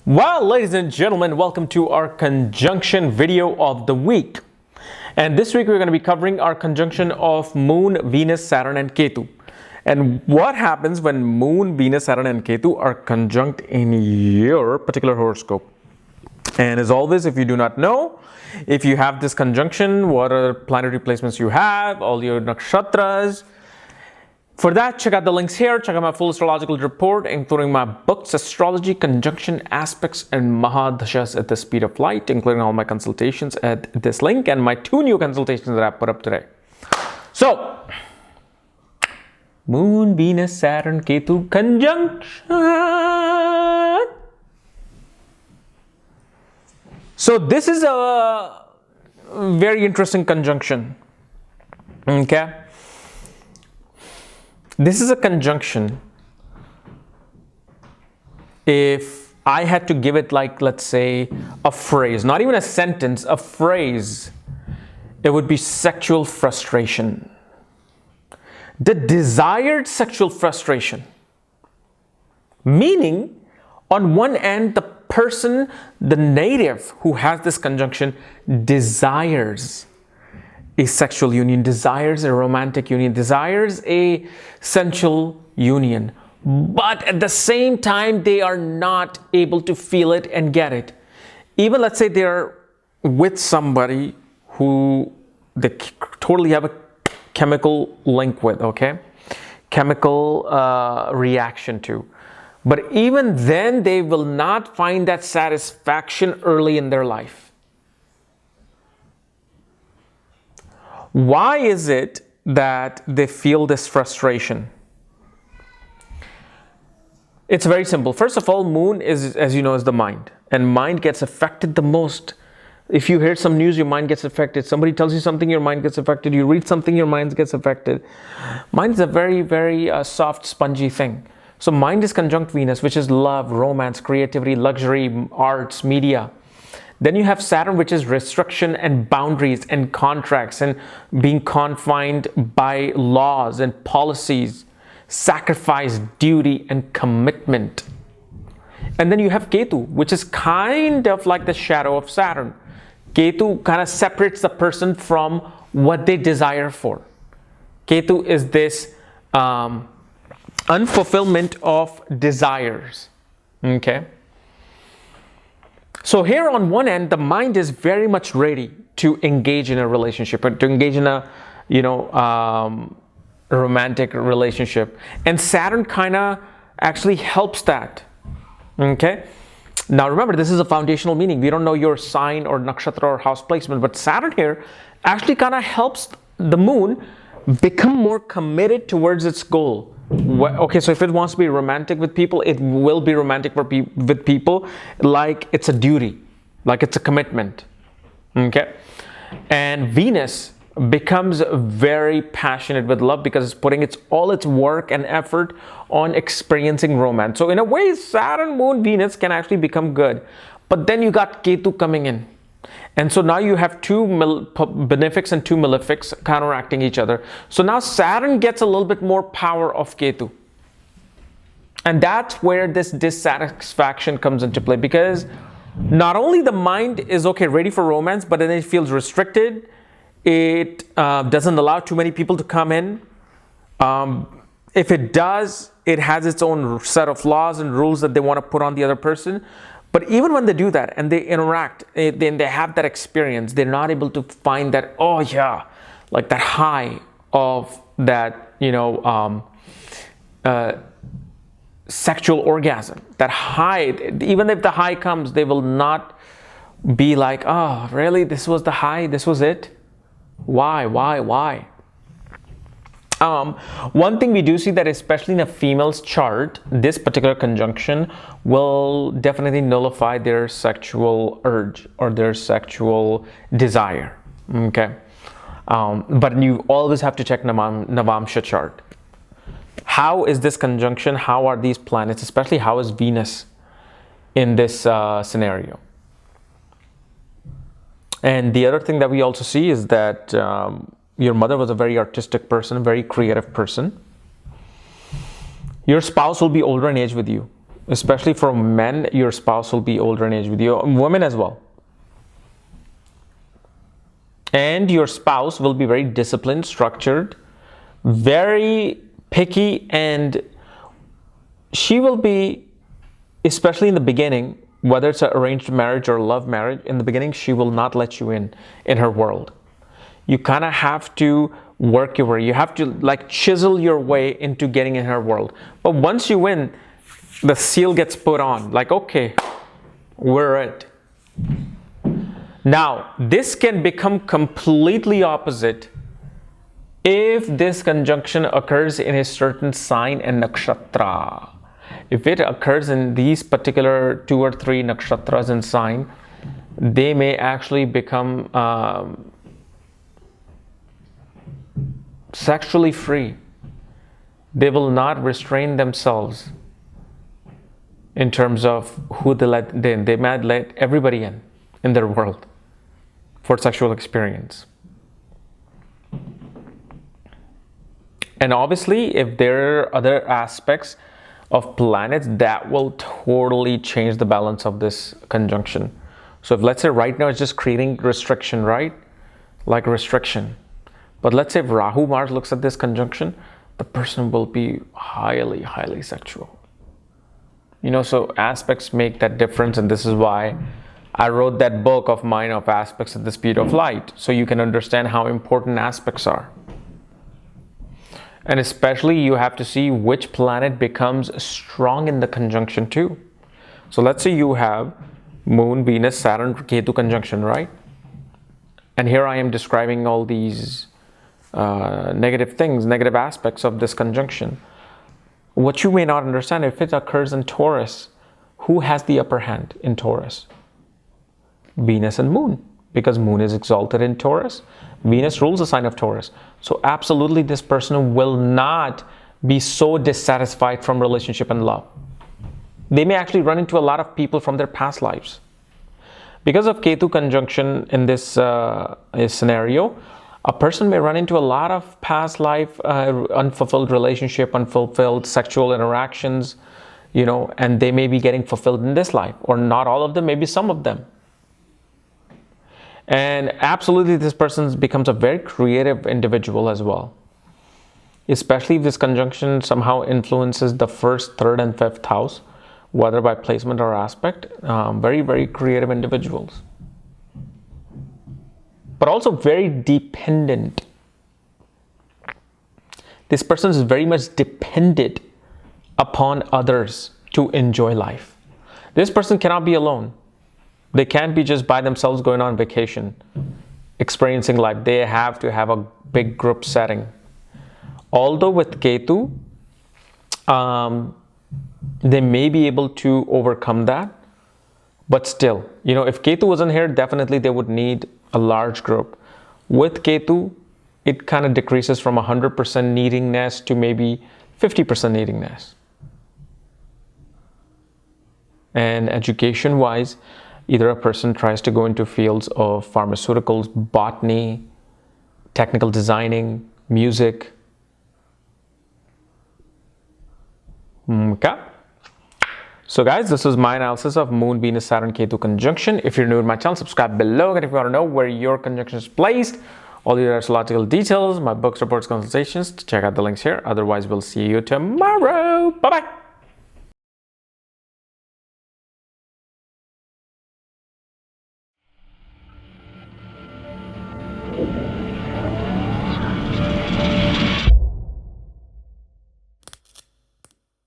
Well, ladies and gentlemen, welcome to our conjunction video of the week. And this week we're going to be covering our conjunction of Moon, Venus, Saturn and Ketu. And what happens when Moon, Venus, Saturn and Ketu are conjunct in your particular horoscope. And as always, if you do not know, if you have this conjunction, what are planetary placements you have, all your nakshatras. For that, check out the links here. Check out my full astrological report, including my books, Astrology, Conjunction, Aspects, and Mahadashas at the Speed of Light, including all my consultations at this link and my 2 new consultations that I put up today. So, Moon, Venus, Saturn, Ketu conjunction. So, this is a very interesting conjunction. Okay. This is a conjunction. If I had to give it like, let's say, a phrase, not even a sentence, a phrase, it would be sexual frustration. The desired sexual frustration. Meaning, on one end, the person, the native who has this conjunction desires a sexual union, desires a romantic union, desires a sensual union, but at the same time they are not able to feel it and get it. Even let's say they're with somebody who they totally have a chemical link with, okay, chemical reaction to, but even then they will not find that satisfaction early in their life. Why is it that they feel this frustration? It's very simple. First of all, Moon is, as you know, is the mind, and mind gets affected the most. If you hear some news, your mind gets affected. Somebody tells you something, your mind gets affected. You read something, your mind gets affected. Mind is a very, very soft, spongy thing. So mind is conjunct Venus, which is love, romance, creativity, luxury, arts, media. Then you have Saturn, which is restriction and boundaries and contracts and being confined by laws and policies, sacrifice, duty, and commitment. And then you have Ketu, which is kind of like the shadow of Saturn. Ketu kind of separates the person from what they desire for. Ketu is this unfulfillment of desires. Okay. So here on one end, the mind is very much ready to engage in a relationship, or to engage in a, romantic relationship. And Saturn kind of actually helps that. Okay. Now remember, this is a foundational meaning. We don't know your sign or nakshatra or house placement, but Saturn here actually kind of helps the Moon become more committed towards its goal. Okay, so if it wants to be romantic with people, it will be romantic with people like it's a duty, like it's a commitment. Okay, and Venus becomes very passionate with love because it's putting all its work and effort on experiencing romance. So in a way, Saturn, Moon, Venus can actually become good. But then you got Ketu coming in. And so now you have 2 benefics and 2 malefics counteracting each other. So now Saturn gets a little bit more power of Ketu. And that's where this dissatisfaction comes into play, because not only the mind is ready for romance, but then it feels restricted. It doesn't allow too many people to come in. If it does, it has its own set of laws and rules that they want to put on the other person. But even when they do that and they interact, then they have that experience, they're not able to find that, oh yeah, like that high of that, sexual orgasm. That high, even if the high comes, they will not be like, oh, really? This was the high? This was it? Why? One thing we do see that, especially in a female's chart, this particular conjunction will definitely nullify their sexual urge or their sexual desire. Okay, but you always have to check Navamsha chart. How is this conjunction? How are these planets, especially how is Venus in this scenario? And the other thing that we also see is that your mother was a very artistic person, very creative person. Your spouse will be older in age with you. especially for men, your spouse will be older in age with you, women as well. And your spouse will be very disciplined, structured, very picky, and she will be, especially in the beginning, whether it's an arranged marriage or love marriage, in the beginning, she will not let you in her world. You kind of have to work your way. You have to like chisel your way into getting in her world. But once you win, the seal gets put on. Like, okay, we're it. Now, this can become completely opposite if this conjunction occurs in a certain sign and nakshatra. If it occurs in these particular 2 or 3 nakshatras and sign, they may actually become sexually free. They will not restrain themselves in terms of who they let in. They might let everybody in their world for sexual experience. And obviously, if there are other aspects of planets, that will totally change the balance of this conjunction. So if let's say right now it's just creating restriction, right? Like restriction. But let's say if Rahu Mars looks at this conjunction, the person will be highly, highly sexual. You know, so aspects make that difference, and this is why I wrote that book of mine of aspects at the speed of light, so you can understand how important aspects are. And especially you have to see which planet becomes strong in the conjunction too. So let's say you have Moon, Venus, Saturn, Ketu conjunction, right? And here I am describing all these negative things, negative aspects of this conjunction. What you may not understand, if it occurs in Taurus, who has the upper hand in Taurus? Venus and Moon, because Moon is exalted in Taurus. Venus rules the sign of Taurus. So absolutely this person will not be so dissatisfied from relationship and love. They may actually run into a lot of people from their past lives. Because of Ketu conjunction in this scenario, a person may run into a lot of past life unfulfilled relationship, unfulfilled sexual interactions, you know, and they may be getting fulfilled in this life, or not all of them, maybe some of them. And absolutely this person becomes a very creative individual as well. Especially if this conjunction somehow influences the 1st, 3rd, and 5th house, whether by placement or aspect. Very, very creative individuals. But also very dependent. This person is very much dependent upon others to enjoy life. This person cannot be alone. They can't be just by themselves going on vacation, experiencing life. They have to have a big group setting. Although with Ketu, they may be able to overcome that. But still, you know, if Ketu wasn't here, definitely they would need a large group. With Ketu, it kind of decreases from 100% needingness to maybe 50% needingness. And education-wise, either a person tries to go into fields of pharmaceuticals, botany, technical designing, music. Okay. So guys, this was my analysis of Moon, Venus, Saturn, Ketu conjunction. If you're new to my channel, subscribe below. And if you want to know where your conjunction is placed, all your astrological details, my books, reports, consultations, check out the links here. Otherwise, we'll see you tomorrow. Bye-bye.